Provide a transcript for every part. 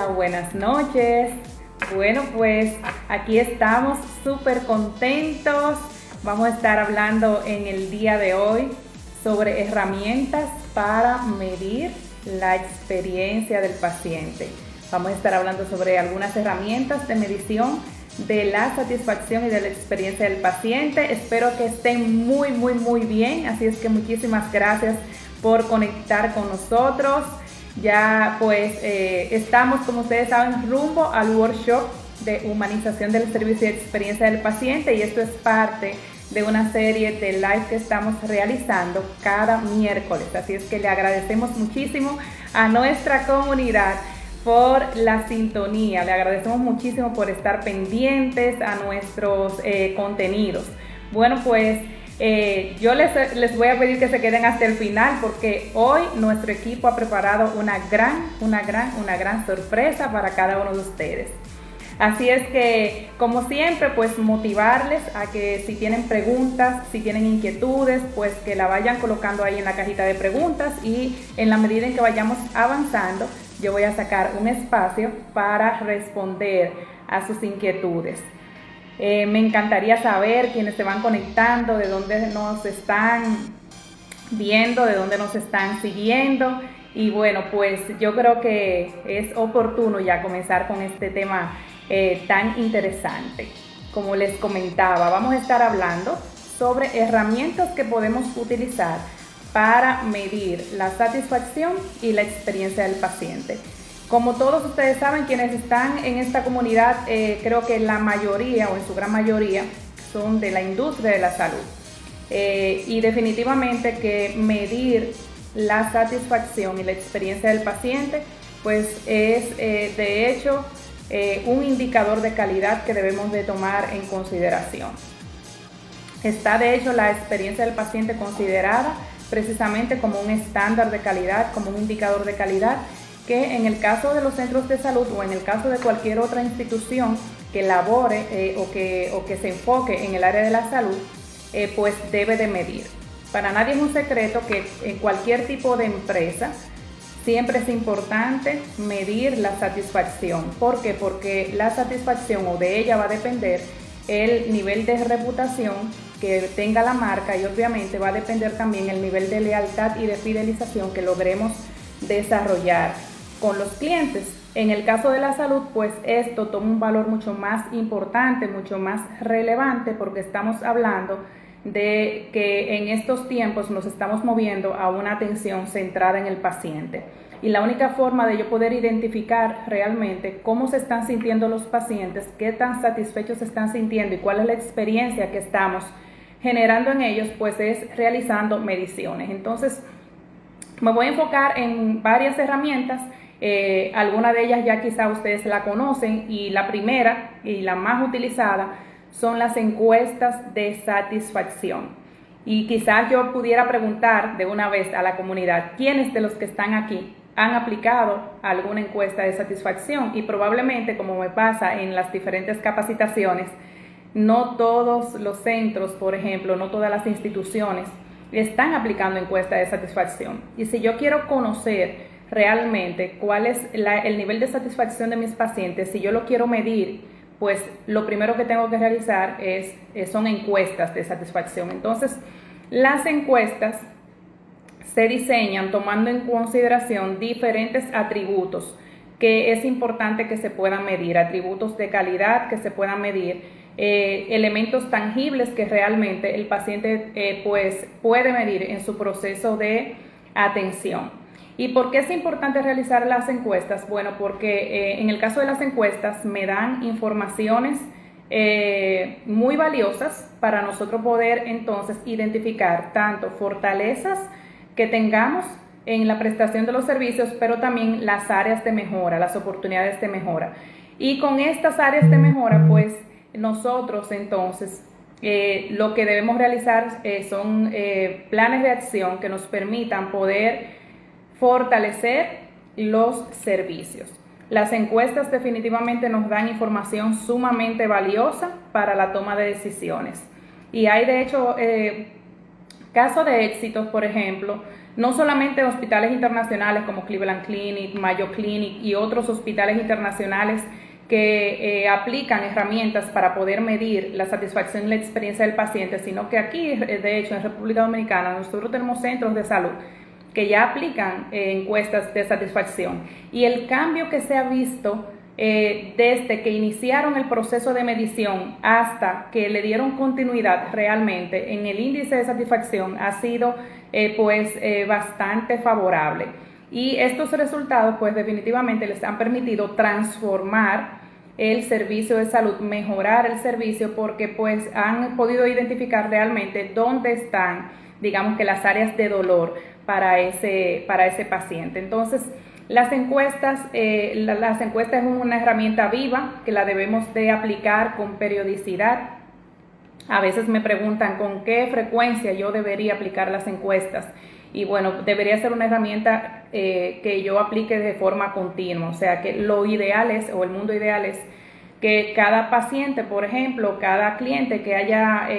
Buenas noches. Bueno, pues aquí estamos súper contentos. Vamos a estar hablando en el día de hoy sobre herramientas para medir la experiencia del paciente. Vamos a estar hablando sobre algunas herramientas de medición de la satisfacción y de la experiencia del paciente. Espero que estén muy bien, así es que muchísimas gracias por conectar con nosotros. Ya pues estamos, como ustedes saben, rumbo al workshop de humanización del servicio y experiencia del paciente, y esto es parte de una serie de live que estamos realizando cada miércoles. Así es que le agradecemos muchísimo a nuestra comunidad por la sintonía, le agradecemos muchísimo por estar pendientes a nuestros contenidos. Bueno, pues yo les voy a pedir que se queden hasta el final, porque hoy nuestro equipo ha preparado una gran sorpresa para cada uno de ustedes. Así es que, como siempre, pues motivarles a que si tienen preguntas, si tienen inquietudes, pues que la vayan colocando ahí en la cajita de preguntas, y en la medida en que vayamos avanzando, yo voy a sacar un espacio para responder a sus inquietudes. Me encantaría saber quiénes se van conectando, de dónde nos están viendo, de dónde nos están siguiendo. Y bueno, pues yo creo que es oportuno ya comenzar con este tema tan interesante. Como les comentaba, vamos a estar hablando sobre herramientas que podemos utilizar para medir la satisfacción y la experiencia del paciente. Como todos ustedes saben, quienes están en esta comunidad, creo que la mayoría o en su gran mayoría son de la industria de la salud. Y definitivamente que medir la satisfacción y la experiencia del paciente pues es de hecho un indicador de calidad que debemos de tomar en consideración. Está de hecho la experiencia del paciente considerada precisamente como un estándar de calidad, como un indicador de calidad, que en el caso de los centros de salud o en el caso de cualquier otra institución que labore o que se enfoque en el área de la salud, pues debe de medir. Para nadie es un secreto que en cualquier tipo de empresa siempre es importante medir la satisfacción. ¿Por qué? Porque la satisfacción, o de ella va a depender el nivel de reputación que tenga la marca, y obviamente va a depender también el nivel de lealtad y de fidelización que logremos desarrollar con los clientes. En el caso de la salud, pues esto toma un valor mucho más importante, mucho más relevante, porque estamos hablando de que en estos tiempos nos estamos moviendo a una atención centrada en el paciente. Y la única forma de yo poder identificar realmente cómo se están sintiendo los pacientes, qué tan satisfechos se están sintiendo y cuál es la experiencia que estamos generando en ellos, pues es realizando mediciones. Entonces, me voy a enfocar en varias herramientas. Algunas de ellas ya quizá ustedes la conocen, y la primera y la más utilizada son las encuestas de satisfacción. Y quizás yo pudiera preguntar de una vez a la comunidad, ¿quiénes de los que están aquí han aplicado alguna encuesta de satisfacción? Y probablemente, como me pasa en las diferentes capacitaciones, no todos los centros, por ejemplo, no todas las instituciones están aplicando encuestas de satisfacción. Y si yo quiero conocer realmente cuál es el nivel de satisfacción de mis pacientes, si yo lo quiero medir, pues lo primero que tengo que realizar son encuestas de satisfacción. Entonces, las encuestas se diseñan tomando en consideración diferentes atributos que es importante que se puedan medir, atributos de calidad que se puedan medir, elementos tangibles que realmente el paciente pues puede medir en su proceso de atención. ¿Y por qué es importante realizar las encuestas? Bueno, porque en el caso de las encuestas me dan informaciones muy valiosas para nosotros poder entonces identificar tanto fortalezas que tengamos en la prestación de los servicios, pero también las áreas de mejora, las oportunidades de mejora. Y con estas áreas de mejora, pues nosotros entonces lo que debemos realizar son planes de acción que nos permitan poder fortalecer los servicios. Las encuestas definitivamente nos dan información sumamente valiosa para la toma de decisiones. Y hay de hecho casos de éxitos, por ejemplo, no solamente hospitales internacionales como Cleveland Clinic, Mayo Clinic y otros hospitales internacionales que aplican herramientas para poder medir la satisfacción y la experiencia del paciente, sino que aquí, de hecho, en República Dominicana, nosotros tenemos centros de salud que ya aplican encuestas de satisfacción. Y el cambio que se ha visto desde que iniciaron el proceso de medición hasta que le dieron continuidad realmente en el índice de satisfacción ha sido bastante favorable. Y estos resultados pues definitivamente les han permitido transformar el servicio de salud, mejorar el servicio, porque pues han podido identificar realmente dónde están, digamos que las áreas de dolor para ese paciente. Entonces, las encuestas es una herramienta viva que la debemos de aplicar con periodicidad. A veces me preguntan con qué frecuencia yo debería aplicar las encuestas. Y bueno, debería ser una herramienta que yo aplique de forma continua. O sea, que lo ideal es, o el mundo ideal es, que cada paciente, por ejemplo, cada cliente que haya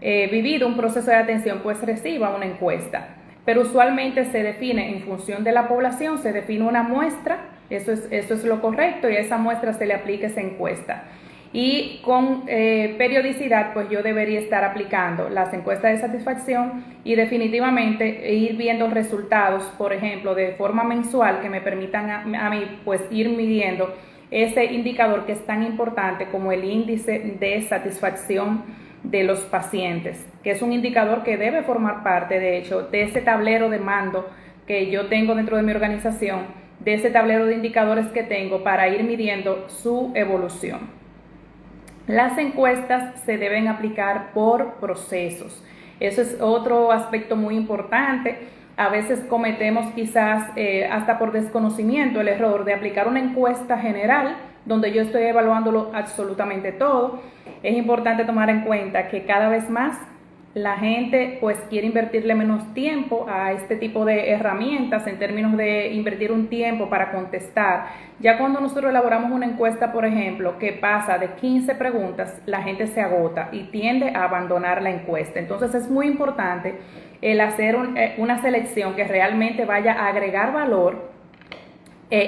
vivido un proceso de atención, pues reciba una encuesta. Pero usualmente se define en función de la población, se define una muestra, eso es lo correcto, y a esa muestra se le aplica esa encuesta. Y con periodicidad, pues yo debería estar aplicando las encuestas de satisfacción y definitivamente ir viendo resultados, por ejemplo, de forma mensual que me permitan a mí pues ir midiendo ese indicador que es tan importante como el índice de satisfacción de los pacientes, que es un indicador que debe formar parte, de hecho, de ese tablero de mando que yo tengo dentro de mi organización, de ese tablero de indicadores que tengo para ir midiendo su evolución. Las encuestas se deben aplicar por procesos. Eso es otro aspecto muy importante. A veces cometemos quizás hasta por desconocimiento el error de aplicar una encuesta general donde yo estoy evaluándolo absolutamente todo. Es importante tomar en cuenta que cada vez más la gente pues quiere invertirle menos tiempo a este tipo de herramientas en términos de invertir un tiempo para contestar. Ya cuando nosotros elaboramos una encuesta, por ejemplo, que pasa de 15 preguntas, la gente se agota y tiende a abandonar la encuesta. Entonces es muy importante el hacer una selección que realmente vaya a agregar valor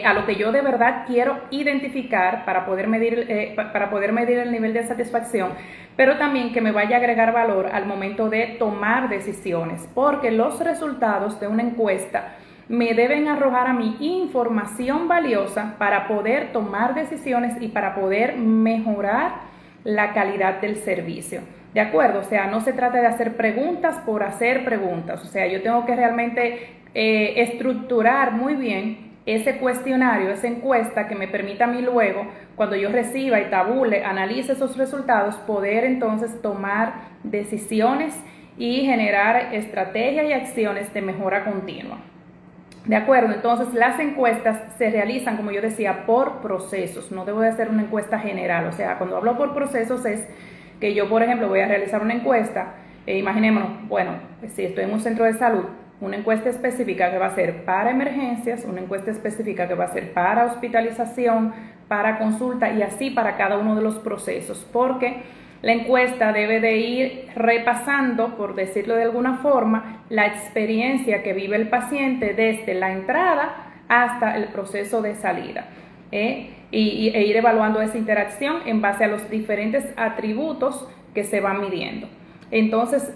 a lo que yo de verdad quiero identificar para poder medir el nivel de satisfacción, pero también que me vaya a agregar valor al momento de tomar decisiones, porque los resultados de una encuesta me deben arrojar a mí información valiosa para poder tomar decisiones y para poder mejorar la calidad del servicio. ¿De acuerdo? O sea, no se trata de hacer preguntas por hacer preguntas. O sea, yo tengo que realmente estructurar muy bien ese cuestionario, esa encuesta que me permita a mí luego, cuando yo reciba y tabule, analice esos resultados, poder entonces tomar decisiones y generar estrategias y acciones de mejora continua. ¿De acuerdo? Entonces las encuestas se realizan, como yo decía, por procesos. No debo de hacer una encuesta general. O sea, cuando hablo por procesos es que yo, por ejemplo, voy a realizar una encuesta. Imaginémonos, bueno, si estoy en un centro de salud, una encuesta específica que va a ser para emergencias, una encuesta específica que va a ser para hospitalización, para consulta y así para cada uno de los procesos, porque la encuesta debe de ir repasando, por decirlo de alguna forma, la experiencia que vive el paciente desde la entrada hasta el proceso de salida, e ir evaluando esa interacción en base a los diferentes atributos que se van midiendo. Entonces,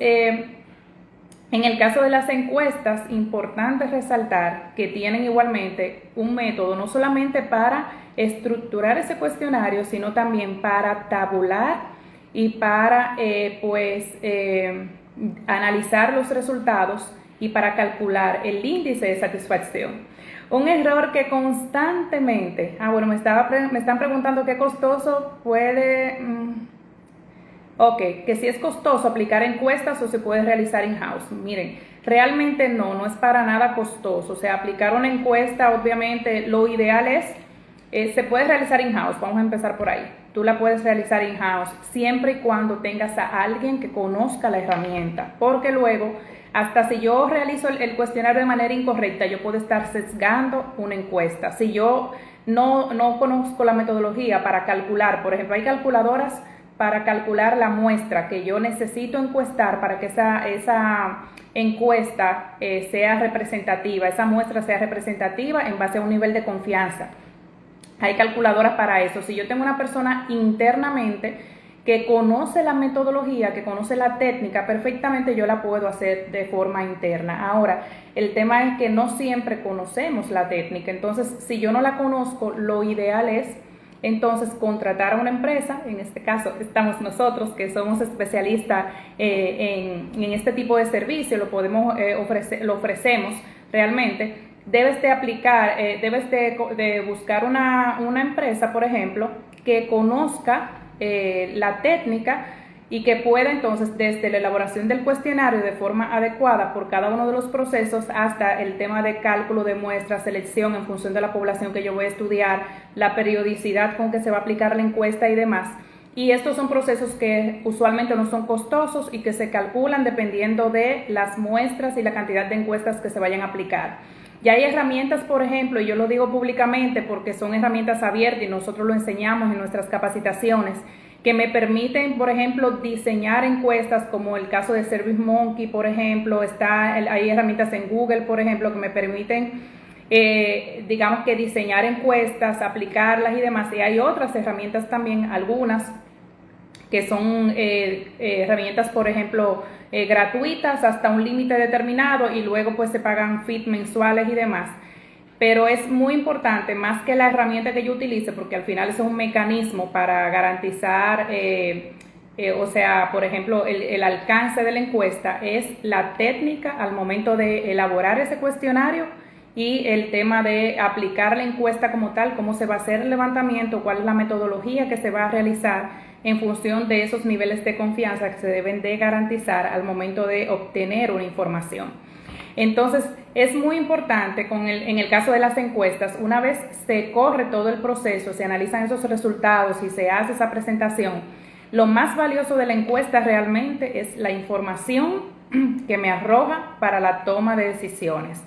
en el caso de las encuestas, importante resaltar que tienen igualmente un método no solamente para estructurar ese cuestionario, sino también para tabular y para analizar los resultados y para calcular el índice de satisfacción. Un error que constantemente, me están preguntando qué costoso puede... que si es costoso aplicar encuestas o se puede realizar in-house. Miren, realmente no es para nada costoso. O sea, aplicar una encuesta, obviamente, lo ideal se puede realizar in-house. Vamos a empezar por ahí. Tú la puedes realizar in-house siempre y cuando tengas a alguien que conozca la herramienta. Porque luego, hasta si yo realizo el cuestionario de manera incorrecta, yo puedo estar sesgando una encuesta. Si yo no conozco la metodología para calcular, por ejemplo, hay calculadoras para calcular la muestra que yo necesito encuestar para que esa encuesta sea representativa, esa muestra sea representativa en base a un nivel de confianza. Hay calculadoras para eso. Si yo tengo una persona internamente que conoce la metodología, que conoce la técnica perfectamente, yo la puedo hacer de forma interna. Ahora, el tema es que no siempre conocemos la técnica, entonces si yo no la conozco, lo ideal es entonces contratar a una empresa. En este caso estamos nosotros, que somos especialistas en este tipo de servicio, lo ofrecemos realmente. Debes de aplicar, debes de buscar una empresa, por ejemplo, que conozca la técnica y que pueda entonces desde la elaboración del cuestionario de forma adecuada por cada uno de los procesos hasta el tema de cálculo de muestras, selección en función de la población que yo voy a estudiar, la periodicidad con que se va a aplicar la encuesta y demás. Y estos son procesos que usualmente no son costosos y que se calculan dependiendo de las muestras y la cantidad de encuestas que se vayan a aplicar. Ya hay herramientas, por ejemplo, y yo lo digo públicamente porque son herramientas abiertas y nosotros lo enseñamos en nuestras capacitaciones, que me permiten, por ejemplo, diseñar encuestas, como el caso de ServiceMonkey, por ejemplo. Hay herramientas en Google, por ejemplo, que me permiten, digamos que diseñar encuestas, aplicarlas y demás. Y hay otras herramientas también, algunas, que son herramientas, por ejemplo, gratuitas hasta un límite determinado y luego pues se pagan fees mensuales y demás. Pero es muy importante, más que la herramienta que yo utilice, porque al final eso es un mecanismo para garantizar, o sea, por ejemplo, el alcance de la encuesta, es la técnica al momento de elaborar ese cuestionario y el tema de aplicar la encuesta como tal, cómo se va a hacer el levantamiento, cuál es la metodología que se va a realizar en función de esos niveles de confianza que se deben de garantizar al momento de obtener una información. Entonces, es muy importante en el caso de las encuestas, una vez se corre todo el proceso, se analizan esos resultados y se hace esa presentación, lo más valioso de la encuesta realmente es la información que me arroja para la toma de decisiones.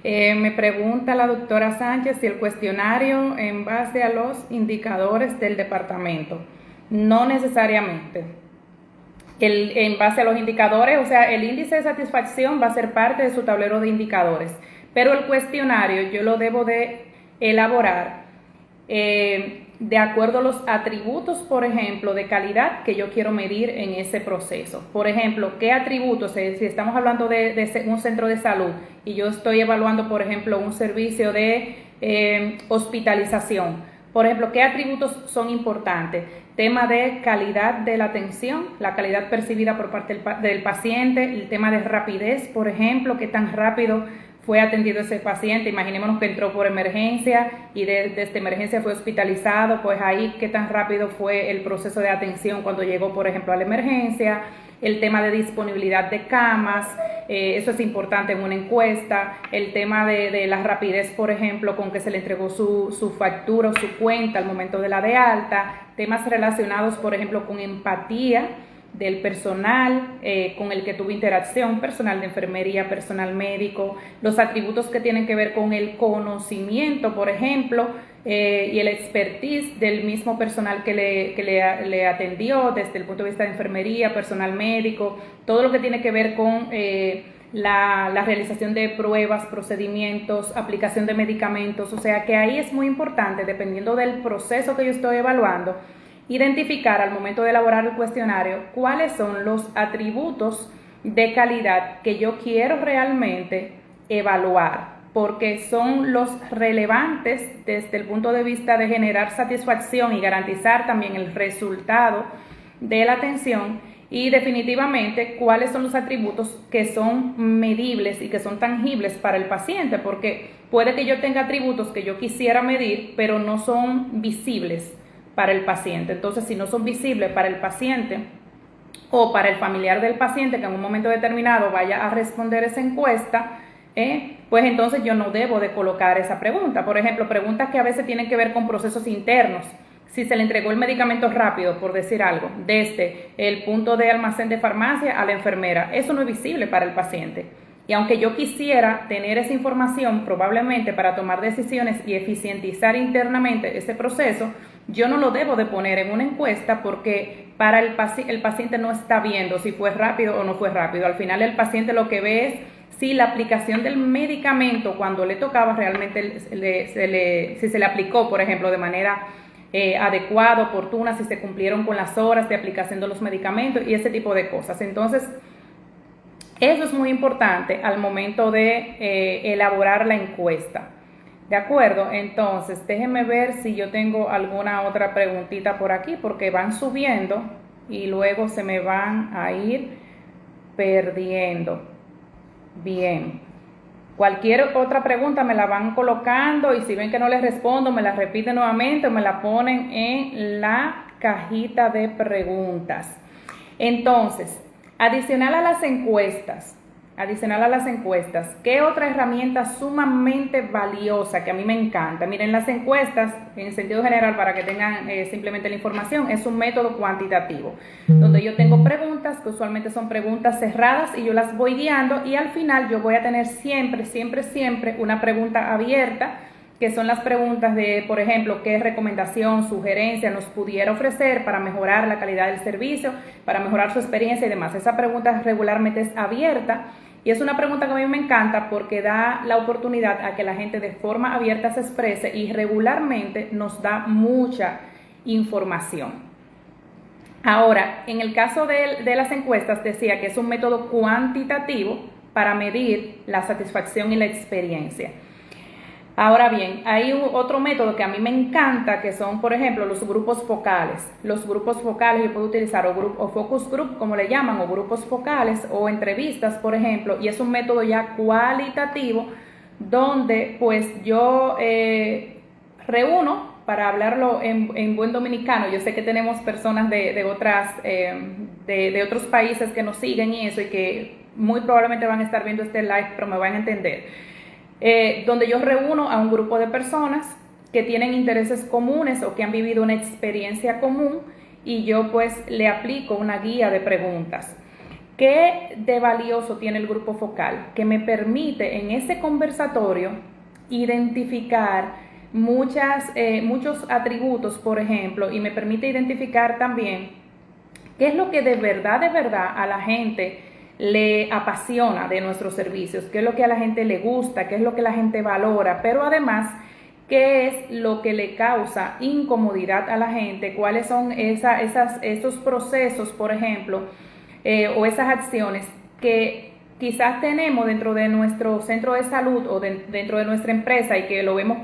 Me pregunta la doctora Sánchez si el cuestionario en base a los indicadores del departamento. No necesariamente. En base a los indicadores, o sea, el índice de satisfacción va a ser parte de su tablero de indicadores, pero el cuestionario yo lo debo de elaborar de acuerdo a los atributos, por ejemplo, de calidad que yo quiero medir en ese proceso. Por ejemplo, ¿qué atributos? Si estamos hablando de un centro de salud y yo estoy evaluando, por ejemplo, un servicio de hospitalización. Por ejemplo, ¿qué atributos son importantes? Tema de calidad de la atención, la calidad percibida por parte del paciente, el tema de rapidez, por ejemplo, qué tan rápido fue atendido ese paciente. Imaginémonos que entró por emergencia y desde emergencia fue hospitalizado, pues ahí qué tan rápido fue el proceso de atención cuando llegó, por ejemplo, a la emergencia. El tema de disponibilidad de camas, eso es importante en una encuesta. El tema de la rapidez, por ejemplo, con que se le entregó su factura o su cuenta al momento de la de alta. Temas relacionados, por ejemplo, con empatía del personal con el que tuve interacción, personal de enfermería, personal médico, los atributos que tienen que ver con el conocimiento, por ejemplo, y el expertise del mismo personal que le atendió desde el punto de vista de enfermería, personal médico, todo lo que tiene que ver con la realización de pruebas, procedimientos, aplicación de medicamentos. O sea que ahí es muy importante, dependiendo del proceso que yo estoy evaluando, identificar al momento de elaborar el cuestionario cuáles son los atributos de calidad que yo quiero realmente evaluar, porque son los relevantes desde el punto de vista de generar satisfacción y garantizar también el resultado de la atención, y definitivamente cuáles son los atributos que son medibles y que son tangibles para el paciente, porque puede que yo tenga atributos que yo quisiera medir, pero no son visibles para el paciente. Entonces, si no son visibles para el paciente o para el familiar del paciente que en un momento determinado vaya a responder esa encuesta, pues entonces yo no debo de colocar esa pregunta. Por ejemplo, preguntas que a veces tienen que ver con procesos internos. Si se le entregó el medicamento rápido, por decir algo, desde el punto de almacén de farmacia a la enfermera, eso no es visible para el paciente. Y aunque yo quisiera tener esa información probablemente para tomar decisiones y eficientizar internamente ese proceso, yo no lo debo de poner en una encuesta porque para el paciente no está viendo si fue rápido o no fue rápido. Al final el paciente lo que ve es si la aplicación del medicamento cuando le tocaba realmente si se le aplicó, por ejemplo, de manera adecuada, oportuna, si se cumplieron con las horas de aplicación de los medicamentos y ese tipo de cosas. Entonces, eso es muy importante al momento de elaborar la encuesta. ¿De acuerdo? Entonces, déjenme ver si yo tengo alguna otra preguntita por aquí, porque van subiendo y luego se me van a ir perdiendo. Bien. Cualquier otra pregunta me la van colocando y si ven que no les respondo, me la repiten nuevamente o me la ponen en la cajita de preguntas. Entonces, adicional a las encuestas, ¿qué otra herramienta sumamente valiosa que a mí me encanta? Miren, las encuestas, en sentido general, para que tengan simplemente la información, es un método cuantitativo, donde yo tengo preguntas, que usualmente son preguntas cerradas, y yo las voy guiando, y al final yo voy a tener siempre una pregunta abierta, que son las preguntas de, por ejemplo, qué recomendación, sugerencia nos pudiera ofrecer para mejorar la calidad del servicio, para mejorar su experiencia y demás. Esa pregunta regularmente es abierta y es una pregunta que a mí me encanta porque da la oportunidad a que la gente de forma abierta se exprese y regularmente nos da mucha información. Ahora, en el caso de las encuestas decía que es un método cuantitativo para medir la satisfacción y la experiencia. Ahora bien, hay otro método que a mí me encanta, que son, por ejemplo, los grupos focales. Los grupos focales yo puedo utilizar o focus group, como le llaman, o grupos focales, o entrevistas, por ejemplo, y es un método ya cualitativo, donde pues yo reúno, para hablarlo en buen dominicano, yo sé que tenemos personas de otros países que nos siguen y eso, y que muy probablemente van a estar viendo este live, pero me van a entender. Donde yo reúno a un grupo de personas que tienen intereses comunes o que han vivido una experiencia común y yo pues le aplico una guía de preguntas. ¿Qué de valioso tiene el grupo focal? Que me permite en ese conversatorio identificar muchos atributos, por ejemplo, y me permite identificar también qué es lo que de verdad a la gente le apasiona de nuestros servicios, qué es lo que a la gente le gusta, qué es lo que la gente valora, pero además, qué es lo que le causa incomodidad a la gente, cuáles son esos procesos, por ejemplo, o esas acciones que quizás tenemos dentro de nuestro centro de salud o dentro de nuestra empresa y que lo vemos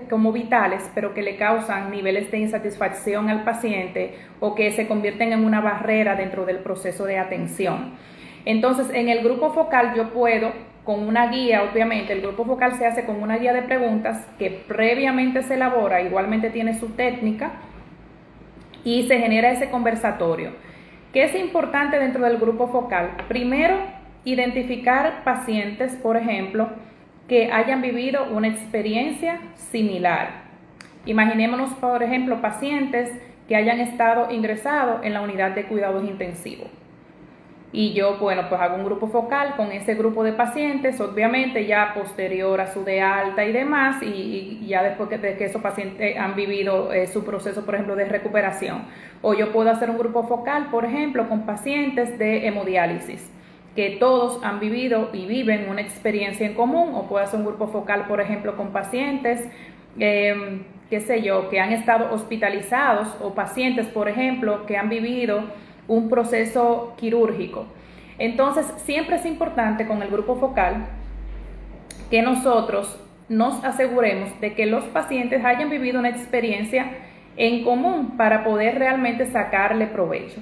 como vitales, pero que le causan niveles de insatisfacción al paciente o que se convierten en una barrera dentro del proceso de atención. Entonces, en el grupo focal yo puedo, con una guía, obviamente, el grupo focal se hace con una guía de preguntas que previamente se elabora, igualmente tiene su técnica, y se genera ese conversatorio. ¿Qué es importante dentro del grupo focal? Primero, identificar pacientes, por ejemplo, que hayan vivido una experiencia similar. Imaginémonos, por ejemplo, pacientes que hayan estado ingresados en la unidad de cuidados intensivos. Y yo, bueno, pues hago un grupo focal con ese grupo de pacientes, obviamente ya posterior a su de alta y demás, y ya después de que esos pacientes han vivido su proceso, por ejemplo, de recuperación. O yo puedo hacer un grupo focal, por ejemplo, con pacientes de hemodiálisis, que todos han vivido y viven una experiencia en común, o puedo hacer un grupo focal, por ejemplo, con pacientes, qué sé yo, que han estado hospitalizados, o pacientes, por ejemplo, que han vivido un proceso quirúrgico. Entonces, siempre es importante con el grupo focal que nosotros nos aseguremos de que los pacientes hayan vivido una experiencia en común para poder realmente sacarle provecho.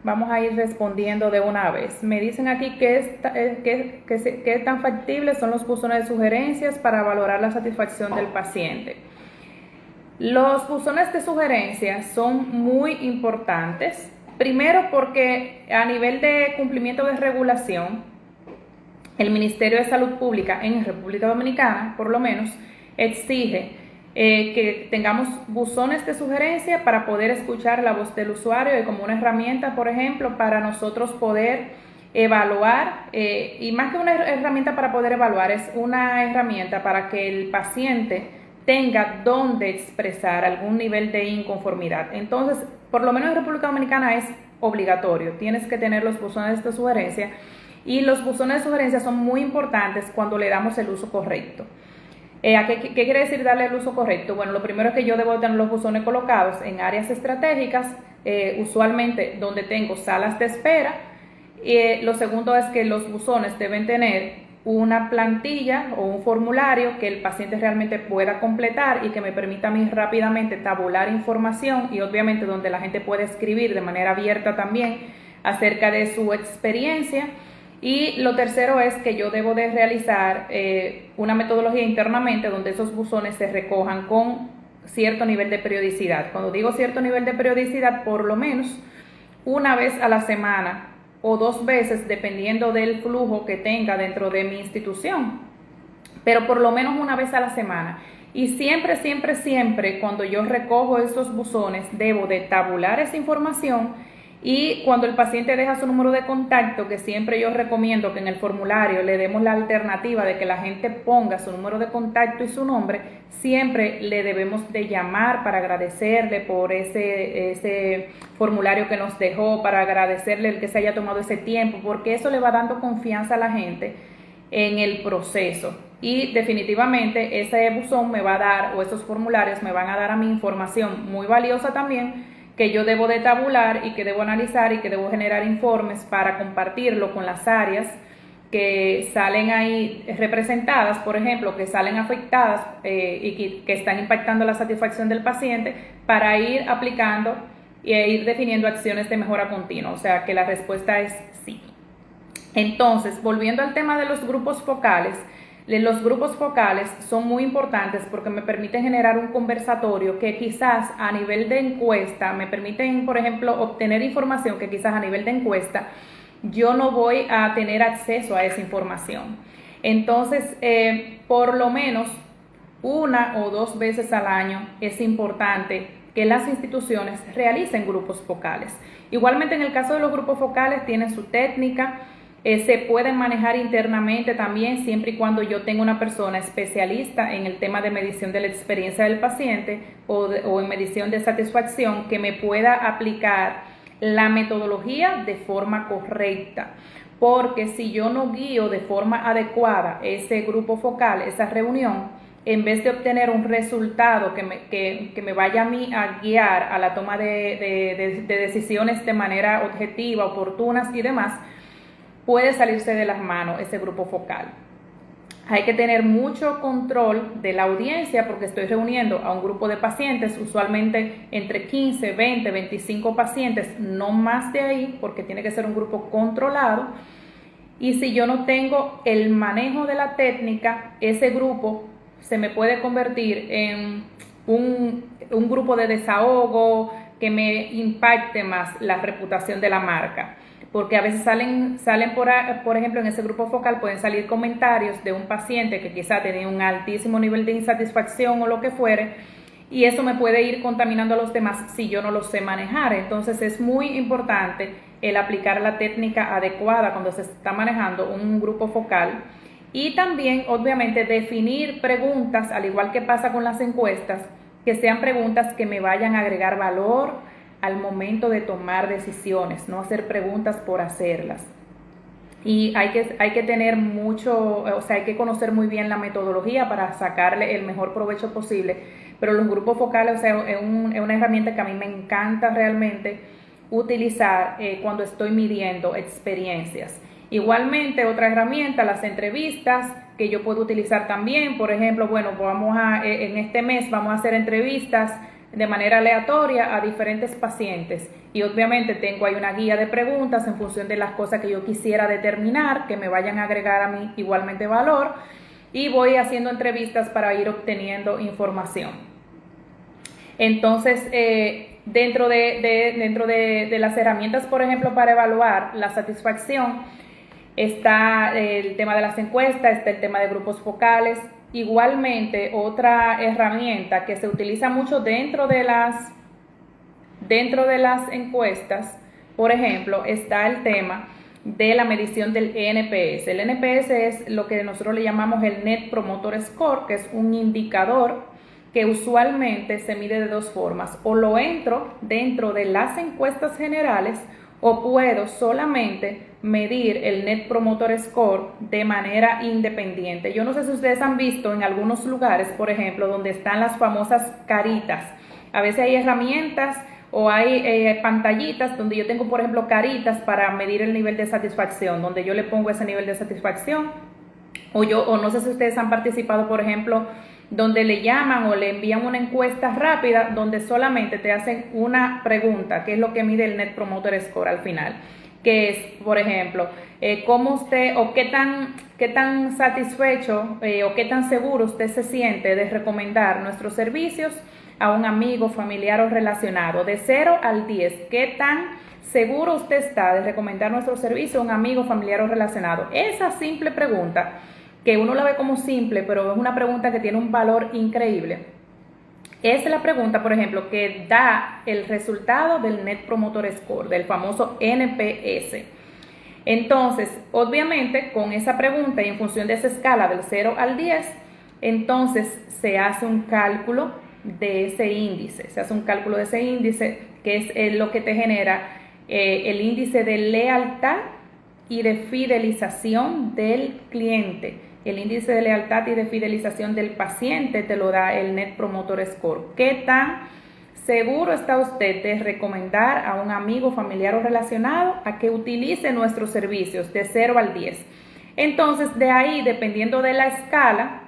Vamos a ir respondiendo de una vez. Me dicen aquí que tan factibles son los buzones de sugerencias para valorar la satisfacción del paciente. Los buzones de sugerencias son muy importantes, primero porque a nivel de cumplimiento de regulación, el Ministerio de Salud Pública en República Dominicana, por lo menos, exige que tengamos buzones de sugerencia para poder escuchar la voz del usuario y como una herramienta, por ejemplo, para nosotros poder evaluar, y más que una herramienta para poder evaluar, es una herramienta para que el paciente tenga donde expresar algún nivel de inconformidad. Entonces, por lo menos en República Dominicana es obligatorio, tienes que tener los buzones de sugerencia, y los buzones de sugerencia son muy importantes cuando le damos el uso correcto. ¿Qué quiere decir darle el uso correcto? Bueno, lo primero es que yo debo tener los buzones colocados en áreas estratégicas, usualmente donde tengo salas de espera. Lo segundo es que los buzones deben tener una plantilla o un formulario que el paciente realmente pueda completar y que me permita a mí rápidamente tabular información, y obviamente donde la gente puede escribir de manera abierta también acerca de su experiencia. Y lo tercero es que yo debo de realizar una metodología internamente donde esos buzones se recojan con cierto nivel de periodicidad. Cuando digo cierto nivel de periodicidad, por lo menos una vez a la semana o 2 veces, dependiendo del flujo que tenga dentro de mi institución, pero por lo menos una vez a la semana. Y siempre, cuando yo recojo esos buzones, debo de tabular esa información. Y cuando el paciente deja su número de contacto, que siempre yo recomiendo que en el formulario le demos la alternativa de que la gente ponga su número de contacto y su nombre, siempre le debemos de llamar para agradecerle por ese formulario que nos dejó, para agradecerle el que se haya tomado ese tiempo, porque eso le va dando confianza a la gente en el proceso. Y definitivamente ese buzón me va a dar, o esos formularios me van a dar a mí información muy valiosa también, que yo debo de tabular y que debo analizar y que debo generar informes para compartirlo con las áreas que salen ahí representadas, por ejemplo, que salen afectadas y que están impactando la satisfacción del paciente, para ir aplicando e ir definiendo acciones de mejora continua. O sea que la respuesta es sí. Entonces, volviendo al tema de los grupos focales, los grupos focales son muy importantes porque me permiten generar un conversatorio que quizás a nivel de encuesta, me permiten, por ejemplo, obtener información que quizás a nivel de encuesta yo no voy a tener acceso a esa información. Entonces, por lo menos 1 o 2 veces al año es importante que las instituciones realicen grupos focales. Igualmente, en el caso de los grupos focales, tienen su técnica. Se pueden manejar internamente también, siempre y cuando yo tenga una persona especialista en el tema de medición de la experiencia del paciente o en medición de satisfacción, que me pueda aplicar la metodología de forma correcta. Porque si yo no guío de forma adecuada ese grupo focal, esa reunión, en vez de obtener un resultado que me vaya a mí a guiar a la toma de decisiones de manera objetiva, oportunas y demás, puede salirse de las manos ese grupo focal. Hay que tener mucho control de la audiencia porque estoy reuniendo a un grupo de pacientes, usualmente entre 15, 20, 25 pacientes, no más de ahí, porque tiene que ser un grupo controlado. Y si yo no tengo el manejo de la técnica, ese grupo se me puede convertir en un grupo de desahogo que me impacte más la reputación de la marca. Porque a veces salen por ejemplo, en ese grupo focal pueden salir comentarios de un paciente que quizá tenía un altísimo nivel de insatisfacción o lo que fuere, y eso me puede ir contaminando a los demás si yo no lo sé manejar. Entonces es muy importante el aplicar la técnica adecuada cuando se está manejando un grupo focal, y también obviamente definir preguntas, al igual que pasa con las encuestas, que sean preguntas que me vayan a agregar valor al momento de tomar decisiones, no hacer preguntas por hacerlas. Y hay que tener mucho, o sea, hay que conocer muy bien la metodología para sacarle el mejor provecho posible. Pero los grupos focales, o sea, es una herramienta que a mí me encanta realmente utilizar cuando estoy midiendo experiencias. Igualmente, otra herramienta, las entrevistas, que yo puedo utilizar también. Por ejemplo, bueno, en este mes vamos a hacer entrevistas de manera aleatoria a diferentes pacientes, y obviamente tengo ahí una guía de preguntas en función de las cosas que yo quisiera determinar que me vayan a agregar a mí igualmente valor, y voy haciendo entrevistas para ir obteniendo información. Entonces, dentro de las herramientas, por ejemplo, para evaluar la satisfacción, está el tema de las encuestas, está el tema de grupos focales. Igualmente, otra herramienta que se utiliza mucho dentro de las encuestas, por ejemplo, está el tema de la medición del NPS. El NPS es lo que nosotros le llamamos el Net Promoter Score, que es un indicador que usualmente se mide de dos formas. O lo entro dentro de las encuestas generales o puedo solamente medir el Net Promoter Score de manera independiente. Yo no sé si ustedes han visto en algunos lugares, por ejemplo, donde están las famosas caritas. A veces hay herramientas o hay pantallitas donde yo tengo, por ejemplo, caritas para medir el nivel de satisfacción, donde yo le pongo ese nivel de satisfacción. O no sé si ustedes han participado, por ejemplo, donde le llaman o le envían una encuesta rápida donde solamente te hacen una pregunta, que es lo que mide el Net Promoter Score al final, que es, por ejemplo, cómo usted o qué tan satisfecho o qué tan seguro usted se siente de recomendar nuestros servicios a un amigo, familiar o relacionado. De 0 al 10, ¿qué tan seguro usted está de recomendar nuestro servicio a un amigo, familiar o relacionado? Esa simple pregunta, que uno la ve como simple, pero es una pregunta que tiene un valor increíble. Es la pregunta, por ejemplo, que da el resultado del Net Promoter Score, del famoso NPS. Entonces, obviamente, con esa pregunta y en función de esa escala del 0 al 10, entonces se hace un cálculo de ese índice. Se hace un cálculo de ese índice, que es lo que te genera el índice de lealtad y de fidelización del cliente. El índice de lealtad y de fidelización del paciente te lo da el Net Promoter Score. ¿Qué tan seguro está usted de recomendar a un amigo, familiar o relacionado a que utilice nuestros servicios de 0 al 10? Entonces, de ahí, dependiendo de la escala,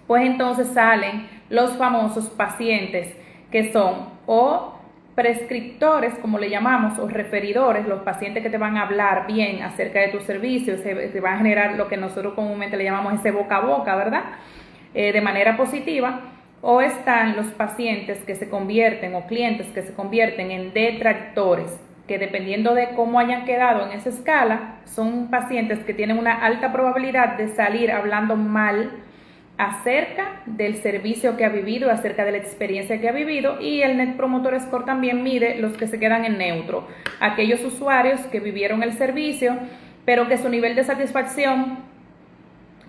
pues entonces salen los famosos pacientes que son o prescriptores, como le llamamos, o referidores, los pacientes que te van a hablar bien acerca de tus servicios, te van a generar lo que nosotros comúnmente le llamamos ese boca a boca, ¿verdad? De manera positiva. O están los pacientes que se convierten o clientes que se convierten en detractores, que dependiendo de cómo hayan quedado en esa escala, son pacientes que tienen una alta probabilidad de salir hablando mal acerca del servicio que ha vivido, acerca de la experiencia que ha vivido. Y el Net Promoter Score también mide los que se quedan en neutro, aquellos usuarios que vivieron el servicio, pero que su nivel de satisfacción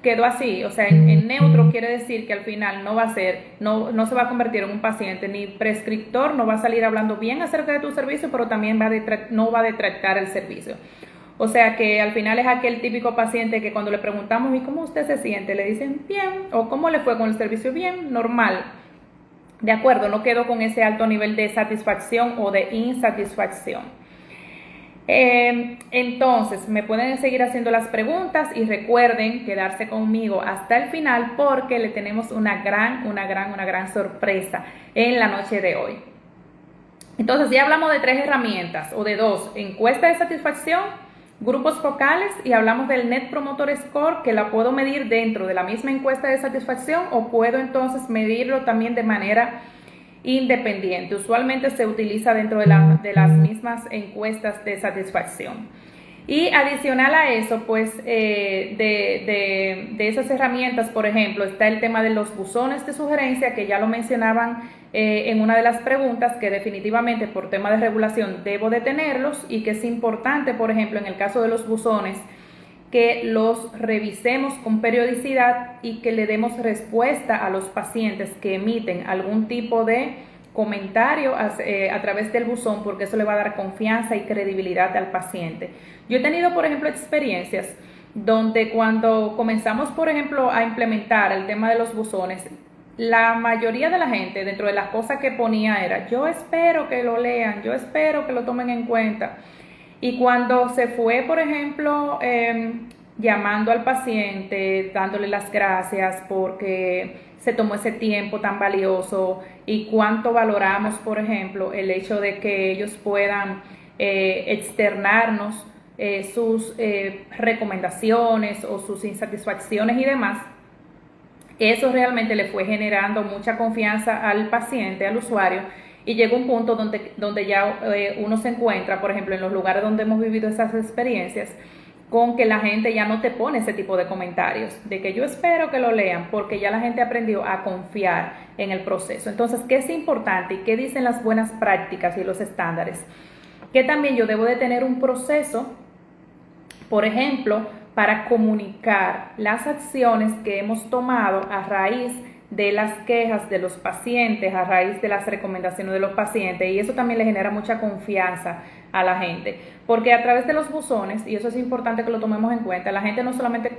quedó así, o sea, en neutro quiere decir que al final no se va a convertir en un paciente ni prescriptor, no va a salir hablando bien acerca de tu servicio, pero también no va a detractar el servicio. O sea que al final es aquel típico paciente que cuando le preguntamos ¿y cómo usted se siente? Le dicen bien, o ¿cómo le fue con el servicio? Bien, normal. De acuerdo, no quedó con ese alto nivel de satisfacción o de insatisfacción. Entonces, me pueden seguir haciendo las preguntas y recuerden quedarse conmigo hasta el final porque le tenemos una gran sorpresa en la noche de hoy. Entonces, ya hablamos de 3 herramientas o de 2, encuesta de satisfacción, grupos focales, y hablamos del Net Promoter Score, que la puedo medir dentro de la misma encuesta de satisfacción o puedo entonces medirlo también de manera independiente. Usualmente se utiliza dentro de las mismas encuestas de satisfacción. Y adicional a eso, pues de esas herramientas, por ejemplo, está el tema de los buzones de sugerencia, que ya lo mencionaban en una de las preguntas, que definitivamente por tema de regulación debo de tenerlos y que es importante, por ejemplo, en el caso de los buzones, que los revisemos con periodicidad y que le demos respuesta a los pacientes que emiten algún tipo de comentario a través del buzón, porque eso le va a dar confianza y credibilidad al paciente. Yo he tenido, por ejemplo, experiencias donde cuando comenzamos, por ejemplo, a implementar el tema de los buzones, la mayoría de la gente, dentro de las cosas que ponía era, yo espero que lo lean, yo espero que lo tomen en cuenta. Y cuando se fue, por ejemplo, llamando al paciente, dándole las gracias porque se tomó ese tiempo tan valioso y cuánto valoramos, por ejemplo, el hecho de que ellos puedan externarnos sus recomendaciones o sus insatisfacciones y demás, eso realmente le fue generando mucha confianza al paciente, al usuario, y llega un punto donde ya uno se encuentra, por ejemplo, en los lugares donde hemos vivido esas experiencias, con que la gente ya no te pone ese tipo de comentarios, de que yo espero que lo lean, porque ya la gente aprendió a confiar en el proceso. Entonces, ¿qué es importante y qué dicen las buenas prácticas y los estándares? Que también yo debo de tener un proceso Por ejemplo, para comunicar las acciones que hemos tomado a raíz de las quejas de los pacientes, a raíz de las recomendaciones de los pacientes, y eso también le genera mucha confianza a la gente, porque a través de los buzones, y eso es importante que lo tomemos en cuenta, la gente no solamente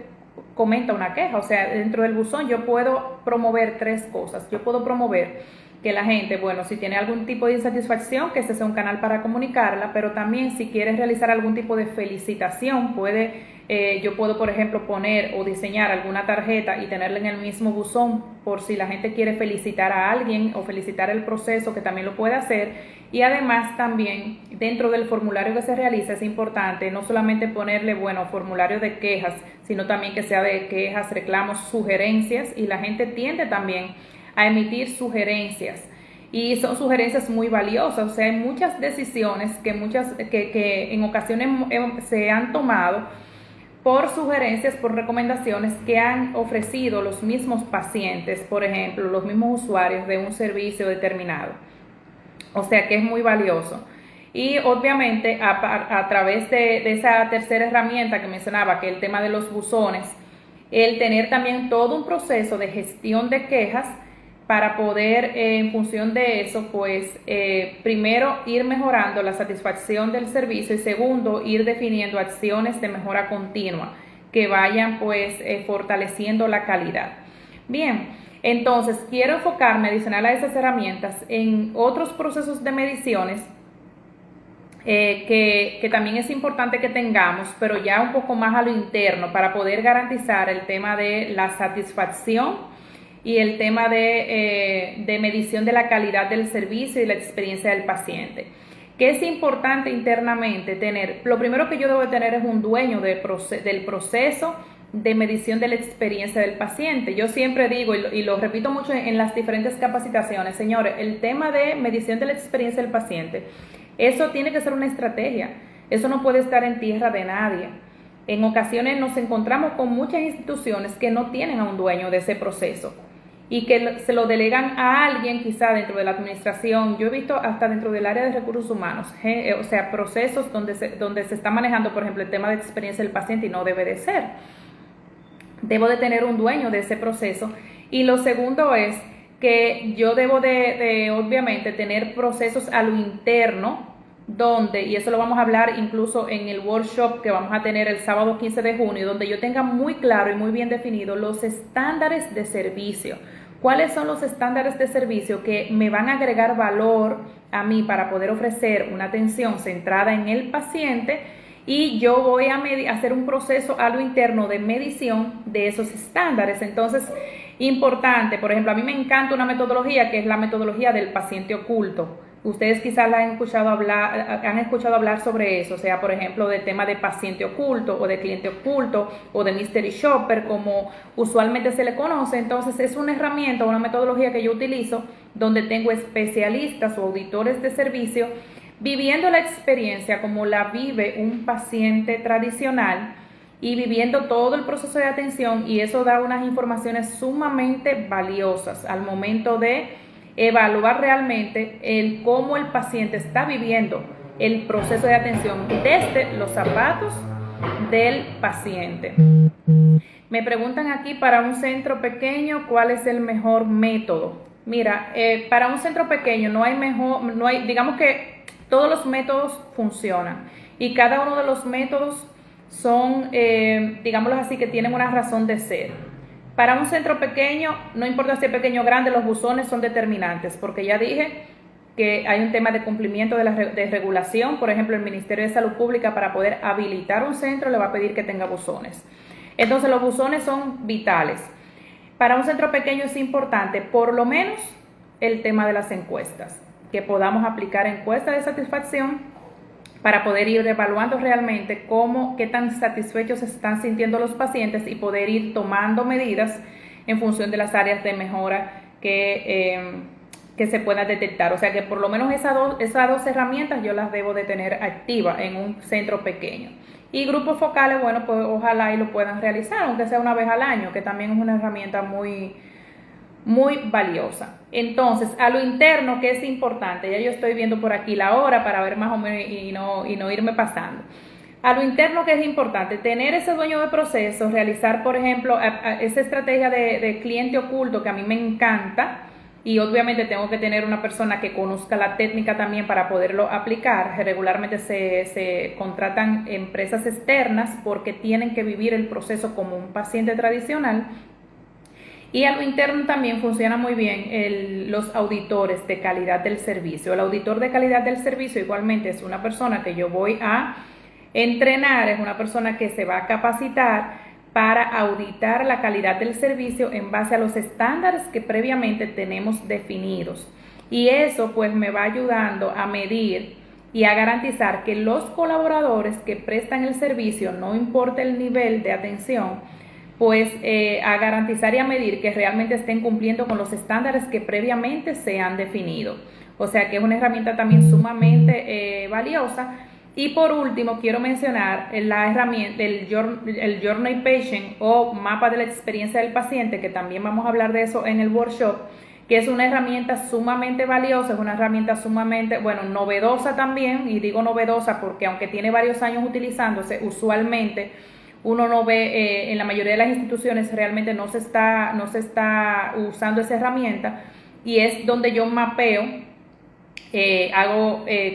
comenta una queja, o sea, dentro del buzón yo puedo promover tres cosas. Yo puedo promover que la gente, bueno, si tiene algún tipo de insatisfacción, que este sea un canal para comunicarla, pero también si quieres realizar algún tipo de felicitación, yo puedo, por ejemplo, poner o diseñar alguna tarjeta y tenerla en el mismo buzón por si la gente quiere felicitar a alguien o felicitar el proceso, que también lo puede hacer. Y además también dentro del formulario que se realiza es importante no solamente ponerle, bueno, formulario de quejas, sino también que sea de quejas, reclamos, sugerencias, y la gente tiende también a emitir sugerencias, y son sugerencias muy valiosas. O sea, hay muchas decisiones que en ocasiones se han tomado por sugerencias, por recomendaciones que han ofrecido los mismos pacientes, por ejemplo, los mismos usuarios de un servicio determinado. O sea que es muy valioso. Y obviamente a través de esa tercera herramienta que mencionaba, que es el tema de los buzones, el tener también todo un proceso de gestión de quejas para poder, en función de eso, pues primero ir mejorando la satisfacción del servicio, y segundo, ir definiendo acciones de mejora continua que vayan pues fortaleciendo la calidad. Bien, entonces quiero enfocarme, adicional a esas herramientas, en otros procesos de mediciones que también es importante que tengamos, pero ya un poco más a lo interno, para poder garantizar el tema de la satisfacción y el tema de medición de la calidad del servicio y la experiencia del paciente. ¿Qué es importante internamente tener? Lo primero que yo debo tener es un dueño del proceso de medición de la experiencia del paciente. Yo siempre digo, y lo repito mucho en las diferentes capacitaciones, señores, el tema de medición de la experiencia del paciente, eso tiene que ser una estrategia, eso no puede estar en tierra de nadie. En ocasiones nos encontramos con muchas instituciones que no tienen a un dueño de ese proceso y que se lo delegan a alguien, quizá dentro de la administración. Yo he visto hasta dentro del área de recursos humanos, o sea, procesos donde se está manejando, por ejemplo, el tema de experiencia del paciente, y no debe de ser. Debo de tener un dueño de ese proceso. Y lo segundo es que yo debo de obviamente tener procesos a lo interno, donde, y eso lo vamos a hablar incluso en el workshop que vamos a tener el sábado 15 de junio, donde yo tenga muy claro y muy bien definido los estándares de servicio. ¿Cuáles son los estándares de servicio que me van a agregar valor a mí para poder ofrecer una atención centrada en el paciente? Y yo voy a hacer un proceso a lo interno de medición de esos estándares. Entonces, importante, por ejemplo, a mí me encanta una metodología que es la metodología del paciente oculto. Ustedes quizás han escuchado hablar sobre eso, o sea, por ejemplo, del tema de paciente oculto o de cliente oculto o de mystery shopper, como usualmente se le conoce. Entonces, es una herramienta, una metodología que yo utilizo, donde tengo especialistas o auditores de servicio viviendo la experiencia como la vive un paciente tradicional y viviendo todo el proceso de atención, y eso da unas informaciones sumamente valiosas al momento de evaluar realmente cómo el paciente está viviendo el proceso de atención desde los zapatos del paciente. Me preguntan aquí, para un centro pequeño, ¿cuál es el mejor método? Mira, para un centro pequeño digamos que todos los métodos funcionan, y cada uno de los métodos son, digámoslo así, que tienen una razón de ser. Para un centro pequeño, no importa si es pequeño o grande, los buzones son determinantes, porque ya dije que hay un tema de cumplimiento de regulación. Por ejemplo, el Ministerio de Salud Pública, para poder habilitar un centro, le va a pedir que tenga buzones. Entonces, los buzones son vitales. Para un centro pequeño es importante, por lo menos, el tema de las encuestas, que podamos aplicar encuestas de satisfacción para poder ir evaluando realmente qué tan satisfechos se están sintiendo los pacientes, y poder ir tomando medidas en función de las áreas de mejora que se puedan detectar. O sea que por lo menos esas dos herramientas yo las debo de tener activas en un centro pequeño. Y grupos focales, bueno, pues ojalá y lo puedan realizar, aunque sea una vez al año, que también es una herramienta muy valiosa. Entonces, a lo interno, que es importante, ya yo estoy viendo por aquí la hora para ver más o menos y no irme pasando. A lo interno, que es importante, tener ese dueño de proceso, realizar, por ejemplo, esa estrategia de cliente oculto que a mí me encanta, y obviamente tengo que tener una persona que conozca la técnica también para poderlo aplicar. Regularmente se contratan empresas externas porque tienen que vivir el proceso como un paciente tradicional. Y a lo interno también funciona muy bien los auditores de calidad del servicio. El auditor de calidad del servicio igualmente es una persona que yo voy a entrenar, es una persona que se va a capacitar para auditar la calidad del servicio en base a los estándares que previamente tenemos definidos. Y eso pues me va ayudando a medir y a garantizar que los colaboradores que prestan el servicio, no importa el nivel de atención, pues a garantizar y a medir que realmente estén cumpliendo con los estándares que previamente se han definido. O sea que es una herramienta también sumamente valiosa. Y por último, quiero mencionar la herramienta, el Journey Patient o mapa de la experiencia del paciente, que también vamos a hablar de eso en el workshop, que es una herramienta sumamente valiosa, es una herramienta sumamente, novedosa también, y digo novedosa porque aunque tiene varios años utilizándose, usualmente uno no ve, en la mayoría de las instituciones realmente no se está usando esa herramienta, y es donde yo mapeo,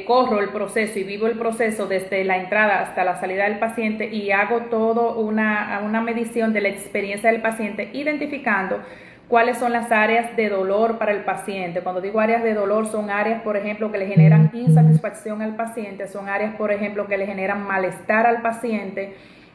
corro el proceso y vivo el proceso desde la entrada hasta la salida del paciente, y hago todo una medición de la experiencia del paciente, identificando cuáles son las áreas de dolor para el paciente. Cuando digo áreas de dolor, son áreas, por ejemplo, que le generan insatisfacción al paciente, son áreas, por ejemplo, que le generan malestar al paciente,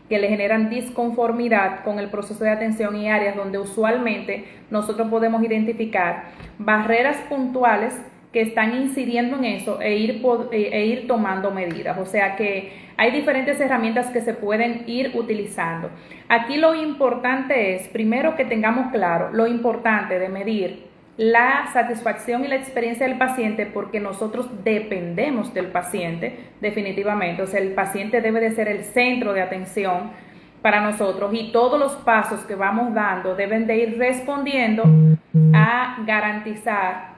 que le generan disconformidad con el proceso de atención, y áreas donde usualmente nosotros podemos identificar barreras puntuales que están incidiendo en eso e ir tomando medidas. O sea que hay diferentes herramientas que se pueden ir utilizando. Aquí lo importante es, primero, que tengamos claro lo importante de medir la satisfacción y la experiencia del paciente, porque nosotros dependemos del paciente definitivamente. O sea, el paciente debe de ser el centro de atención para nosotros, y todos los pasos que vamos dando deben de ir respondiendo a garantizar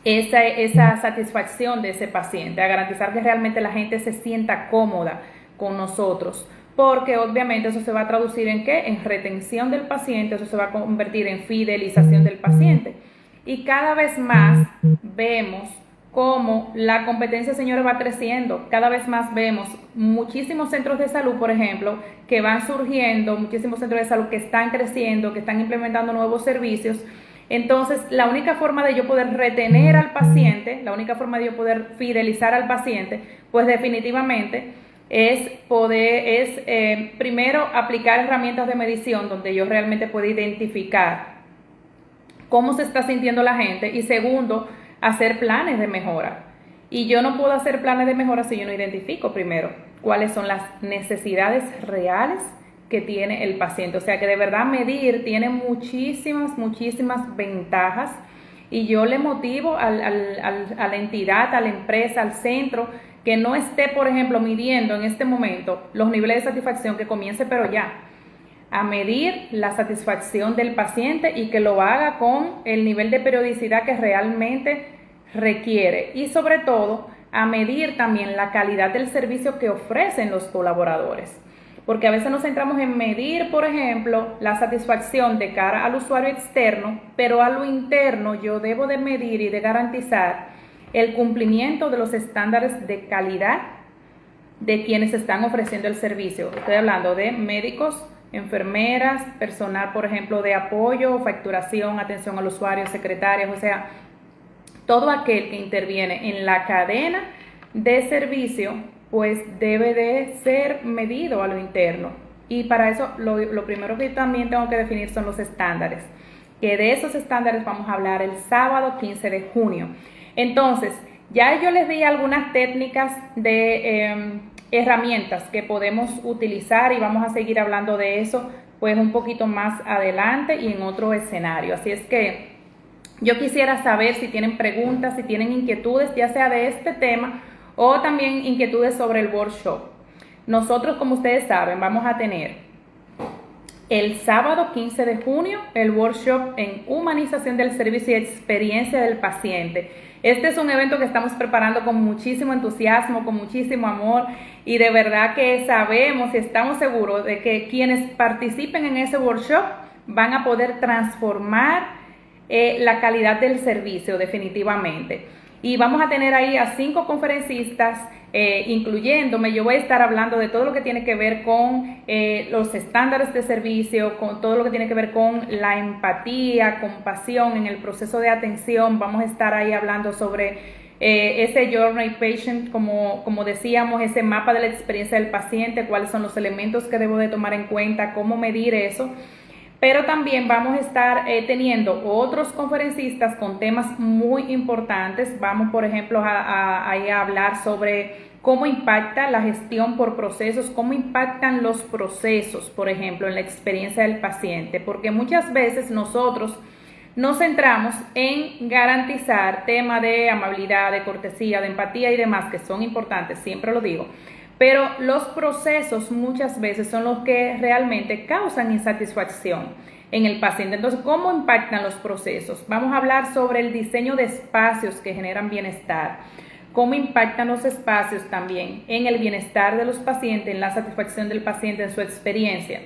esa satisfacción de ese paciente, a garantizar que realmente la gente se sienta cómoda con nosotros, porque obviamente eso se va a traducir ¿en qué? En retención del paciente, eso se va a convertir en fidelización del paciente. Y cada vez más vemos cómo la competencia, señores, va creciendo. Cada vez más vemos muchísimos centros de salud, por ejemplo, que van surgiendo, muchísimos centros de salud que están creciendo, que están implementando nuevos servicios. Entonces, la única forma de yo poder retener al paciente, la única forma de yo poder fidelizar al paciente, pues definitivamente es primero aplicar herramientas de medición donde yo realmente pueda identificar cómo se está sintiendo la gente, y segundo, hacer planes de mejora. Y yo no puedo hacer planes de mejora si yo no identifico primero cuáles son las necesidades reales que tiene el paciente. O sea que de verdad medir tiene muchísimas ventajas, y yo le motivo a la entidad, a la empresa, al centro, que no esté, por ejemplo, midiendo en este momento los niveles de satisfacción, que comience pero ya a medir la satisfacción del paciente, y que lo haga con el nivel de periodicidad que realmente requiere, y sobre todo a medir también la calidad del servicio que ofrecen los colaboradores. Porque a veces nos centramos en medir, por ejemplo, la satisfacción de cara al usuario externo, pero a lo interno yo debo de medir y de garantizar el cumplimiento de los estándares de calidad de quienes están ofreciendo el servicio. Estoy hablando de médicos, enfermeras, personal, por ejemplo, de apoyo, facturación, atención al usuario, secretarias, o sea, todo aquel que interviene en la cadena de servicio, pues debe de ser medido a lo interno. Y para eso lo primero que también tengo que definir son los estándares, que de esos estándares vamos a hablar el sábado 15 de junio. Entonces, ya yo les di algunas técnicas de herramientas que podemos utilizar, y vamos a seguir hablando de eso pues un poquito más adelante y en otro escenario. Así es que yo quisiera saber si tienen preguntas, si tienen inquietudes, ya sea de este tema o también inquietudes sobre el workshop. Nosotros, como ustedes saben, vamos a tener el sábado 15 de junio, el workshop en humanización del servicio y experiencia del paciente. Este es un evento que estamos preparando con muchísimo entusiasmo, con muchísimo amor, y de verdad que sabemos y estamos seguros de que quienes participen en ese workshop van a poder transformar la calidad del servicio definitivamente. Y vamos a tener ahí a 5 conferencistas, incluyéndome. Yo voy a estar hablando de todo lo que tiene que ver con los estándares de servicio, con todo lo que tiene que ver con la empatía, compasión en el proceso de atención. Vamos a estar ahí hablando sobre ese Journey Patient, como decíamos, ese mapa de la experiencia del paciente, cuáles son los elementos que debo de tomar en cuenta, cómo medir eso. Pero también vamos a estar teniendo otros conferencistas con temas muy importantes. Vamos, por ejemplo, a hablar sobre cómo impacta la gestión por procesos, cómo impactan los procesos, por ejemplo, en la experiencia del paciente. Porque muchas veces nosotros nos centramos en garantizar temas de amabilidad, de cortesía, de empatía y demás, que son importantes, siempre lo digo. Pero los procesos muchas veces son los que realmente causan insatisfacción en el paciente. Entonces, ¿cómo impactan los procesos? Vamos a hablar sobre el diseño de espacios que generan bienestar. ¿Cómo impactan los espacios también en el bienestar de los pacientes, en la satisfacción del paciente, en su experiencia?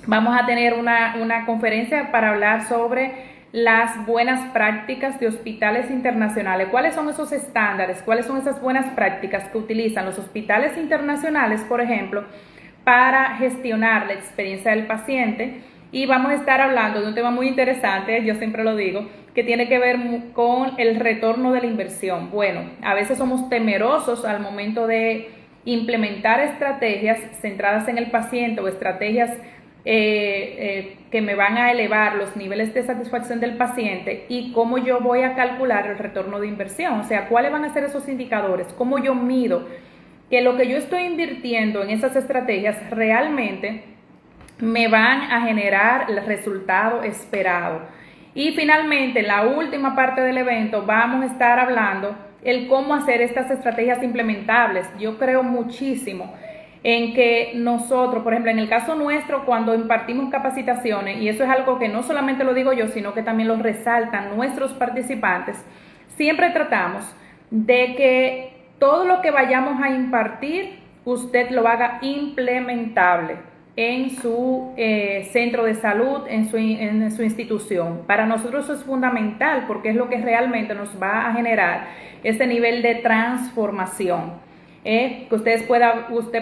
Vamos a tener una conferencia para hablar sobre las buenas prácticas de hospitales internacionales. ¿Cuáles son esos estándares? ¿Cuáles son esas buenas prácticas que utilizan los hospitales internacionales, por ejemplo, para gestionar la experiencia del paciente? Y vamos a estar hablando de un tema muy interesante, yo siempre lo digo, que tiene que ver con el retorno de la inversión. Bueno, a veces somos temerosos al momento de implementar estrategias centradas en el paciente o estrategias que me van a elevar los niveles de satisfacción del paciente, y cómo yo voy a calcular el retorno de inversión, o sea, cuáles van a ser esos indicadores, cómo yo mido que lo que yo estoy invirtiendo en esas estrategias realmente me van a generar el resultado esperado. Y finalmente, la última parte del evento, vamos a estar hablando el cómo hacer estas estrategias implementables. Yo creo muchísimo en que nosotros, por ejemplo, en el caso nuestro, cuando impartimos capacitaciones, y eso es algo que no solamente lo digo yo, sino que también lo resaltan nuestros participantes, siempre tratamos de que todo lo que vayamos a impartir, usted lo haga implementable en su centro de salud, en su institución. Para nosotros eso es fundamental, porque es lo que realmente nos va a generar ese nivel de transformación. Que usted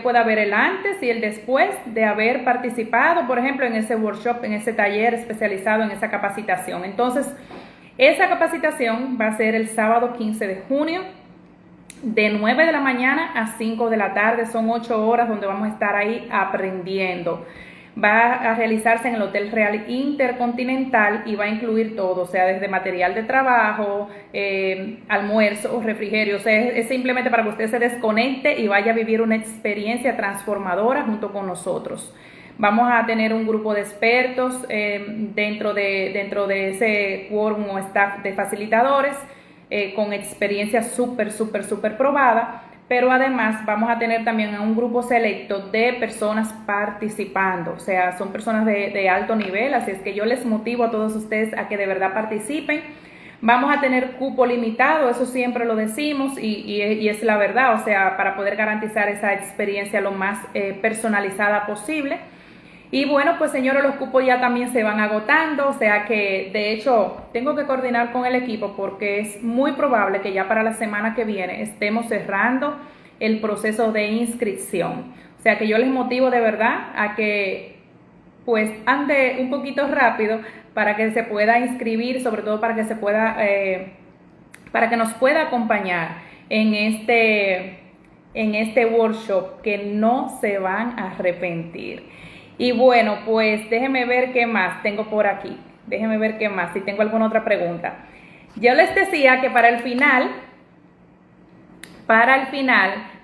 pueda ver el antes y el después de haber participado, por ejemplo, en ese workshop, en ese taller especializado, en esa capacitación. Entonces, esa capacitación va a ser el sábado 15 de junio, de 9 de la mañana a 5 de la tarde. Son 8 horas donde vamos a estar ahí aprendiendo. Va a realizarse en el Hotel Real Intercontinental y va a incluir todo, o sea, desde material de trabajo, almuerzo, refrigerio. O sea, es simplemente para que usted se desconecte y vaya a vivir una experiencia transformadora junto con nosotros. Vamos a tener un grupo de expertos dentro de ese quórum o staff de facilitadores con experiencia súper probada. Pero además vamos a tener también a un grupo selecto de personas participando, o sea, son personas de alto nivel, así es que yo les motivo a todos ustedes a que de verdad participen. Vamos a tener cupo limitado, eso siempre lo decimos y es la verdad, o sea, para poder garantizar esa experiencia lo más personalizada posible. Y bueno, pues señores, los cupos ya también se van agotando, o sea que de hecho tengo que coordinar con el equipo porque es muy probable que ya para la semana que viene estemos cerrando el proceso de inscripción. O sea que yo les motivo de verdad a que pues ande un poquito rápido para que se pueda inscribir, sobre todo para que se pueda, para que nos pueda acompañar en este workshop, que no se van a arrepentir. Y bueno, pues déjenme ver qué más tengo por aquí. Déjenme ver qué más, si tengo alguna otra pregunta. Yo les decía que para el final,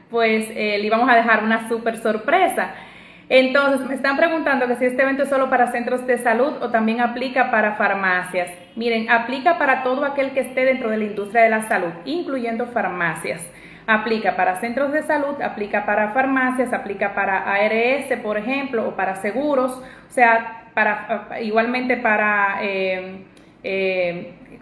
pues le íbamos a dejar una súper sorpresa. Entonces, me están preguntando que si este evento es solo para centros de salud o también aplica para farmacias. Miren, aplica para todo aquel que esté dentro de la industria de la salud, incluyendo farmacias. Aplica para centros de salud, aplica para farmacias, aplica para ARS, por ejemplo, o para seguros, o sea, igualmente para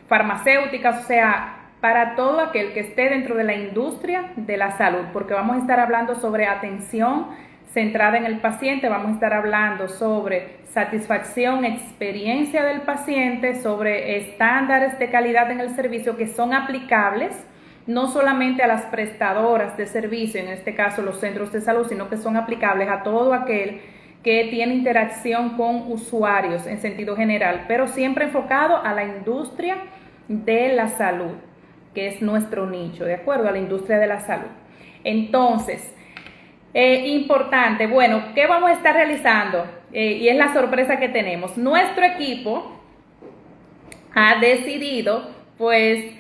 farmacéuticas, o sea, para todo aquel que esté dentro de la industria de la salud, porque vamos a estar hablando sobre atención centrada en el paciente, vamos a estar hablando sobre satisfacción, experiencia del paciente, sobre estándares de calidad en el servicio que son aplicables no solamente a las prestadoras de servicio, en este caso los centros de salud, sino que son aplicables a todo aquel que tiene interacción con usuarios en sentido general, pero siempre enfocado a la industria de la salud, que es nuestro nicho, de acuerdo a la industria de la salud. Entonces, importante, bueno, ¿qué vamos a estar realizando? Y es la sorpresa que tenemos. Nuestro equipo ha decidido, pues,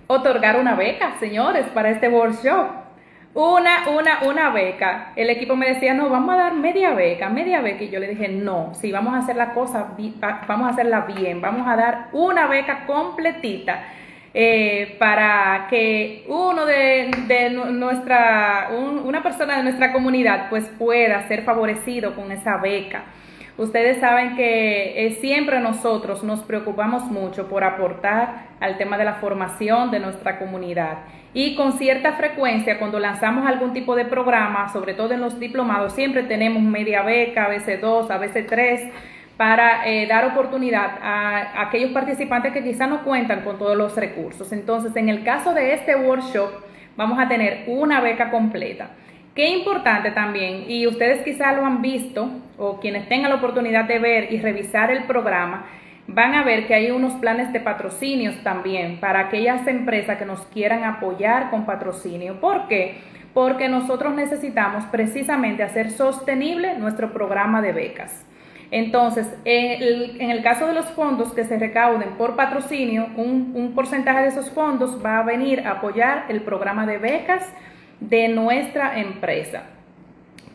otorgar una beca, señores, para este workshop. Una beca. El equipo me decía, no, vamos a dar media beca. Y yo le dije, no, sí, vamos a hacer la cosa, vamos a hacerla bien, vamos a dar una beca completita. Para que una persona de nuestra comunidad pues pueda ser favorecido con esa beca. Ustedes saben que siempre nosotros nos preocupamos mucho por aportar al tema de la formación de nuestra comunidad y con cierta frecuencia cuando lanzamos algún tipo de programa, sobre todo en los diplomados, siempre tenemos media beca, a veces 2, a veces 3, para dar oportunidad a aquellos participantes que quizá no cuentan con todos los recursos. Entonces, en el caso de este workshop, vamos a tener una beca completa. Qué importante también, y ustedes quizá lo han visto, o quienes tengan la oportunidad de ver y revisar el programa, van a ver que hay unos planes de patrocinios también para aquellas empresas que nos quieran apoyar con patrocinio. ¿Por qué? Porque nosotros necesitamos precisamente hacer sostenible nuestro programa de becas. Entonces, en el caso de los fondos que se recauden por patrocinio, un porcentaje de esos fondos va a venir a apoyar el programa de becas de nuestra empresa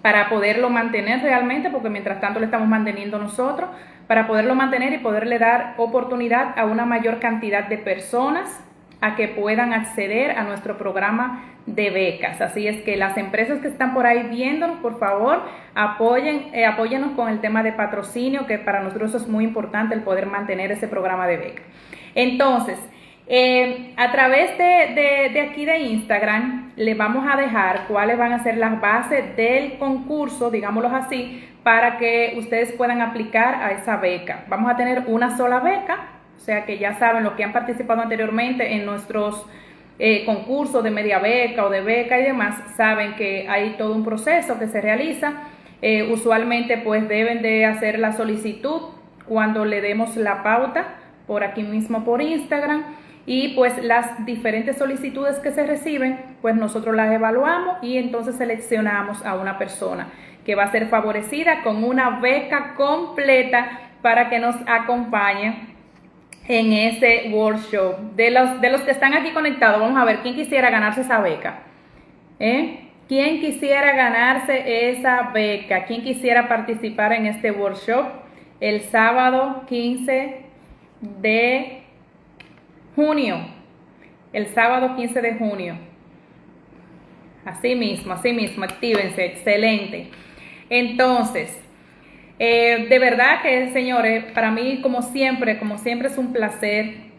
para poderlo mantener realmente, porque mientras tanto lo estamos manteniendo nosotros, para poderlo mantener y poderle dar oportunidad a una mayor cantidad de personas a que puedan acceder a nuestro programa de becas. Así es que las empresas que están por ahí viéndonos, por favor, apóyennos con el tema de patrocinio, que para nosotros es muy importante el poder mantener ese programa de beca. Entonces, a través de aquí de Instagram, le vamos a dejar cuáles van a ser las bases del concurso, digámoslo así, para que ustedes puedan aplicar a esa beca. Vamos a tener una sola beca, o sea que ya saben, los que han participado anteriormente en nuestros concursos de media beca o de beca y demás, saben que hay todo un proceso que se realiza. Usualmente pues deben de hacer la solicitud cuando le demos la pauta por aquí mismo por Instagram, y pues las diferentes solicitudes que se reciben pues nosotros las evaluamos y entonces seleccionamos a una persona que va a ser favorecida con una beca completa para que nos acompañe en ese workshop. De los que están aquí conectados, vamos a ver quién quisiera ganarse esa beca. ¿Quién quisiera ganarse esa beca? ¿Quién quisiera participar en este workshop el sábado 15 de junio? El sábado 15 de junio. Así mismo, actívense, excelente. Entonces, de verdad que, señores, para mí como siempre es un placer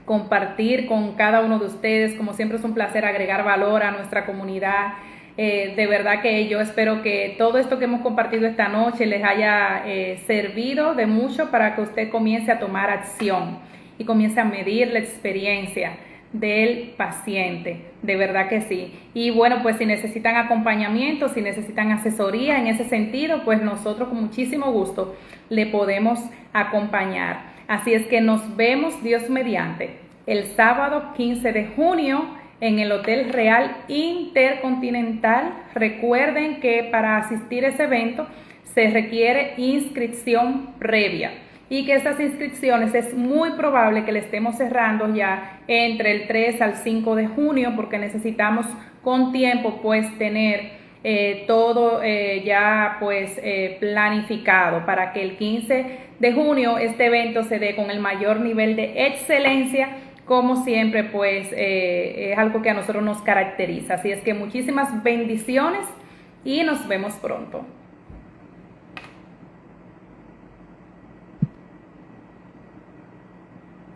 compartir con cada uno de ustedes, como siempre es un placer agregar valor a nuestra comunidad. De verdad que yo espero que todo esto que hemos compartido esta noche les haya servido de mucho para que usted comience a tomar acción y comience a medir la experiencia del paciente, de verdad que sí. Y bueno, pues si necesitan acompañamiento, si necesitan asesoría en ese sentido, pues nosotros con muchísimo gusto le podemos acompañar. Así es que nos vemos, Dios mediante, el sábado 15 de junio en el Hotel Real Intercontinental. Recuerden que para asistir a ese evento se requiere inscripción previa, y que estas inscripciones es muy probable que le estemos cerrando ya entre el 3 al 5 de junio, porque necesitamos con tiempo pues tener todo ya pues planificado para que el 15 de junio este evento se dé con el mayor nivel de excelencia, como siempre, pues es algo que a nosotros nos caracteriza. Así es que muchísimas bendiciones y nos vemos pronto.